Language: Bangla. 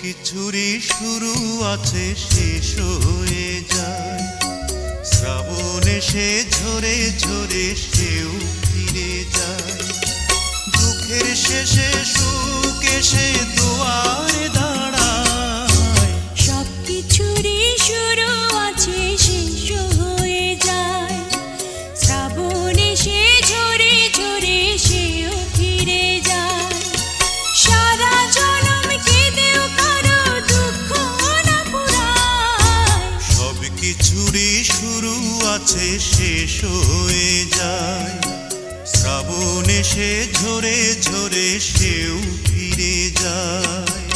কিছুরই শুরু আছে শেষ হয়ে যায়। শ্রাবণ এসে ঝরে ঝরে সেও ফিরে যায়। দুঃখের শেষে সুখ এসে দুয়ারে দাঁড়ায়। সব কিছুরই শুরু আছে শেষ হয়ে যায়। শ্রাবণ এসে ঝরে ঝরে সেও ফিরে যায়। সারা জনম কেঁদেও কারো দুঃখ না পুরায়। সব কিছুরই শুরু আছে শেষ হয়ে যায়। শ্রাবণ এসে ঝরে ঝরে সেও ফিরে যায়।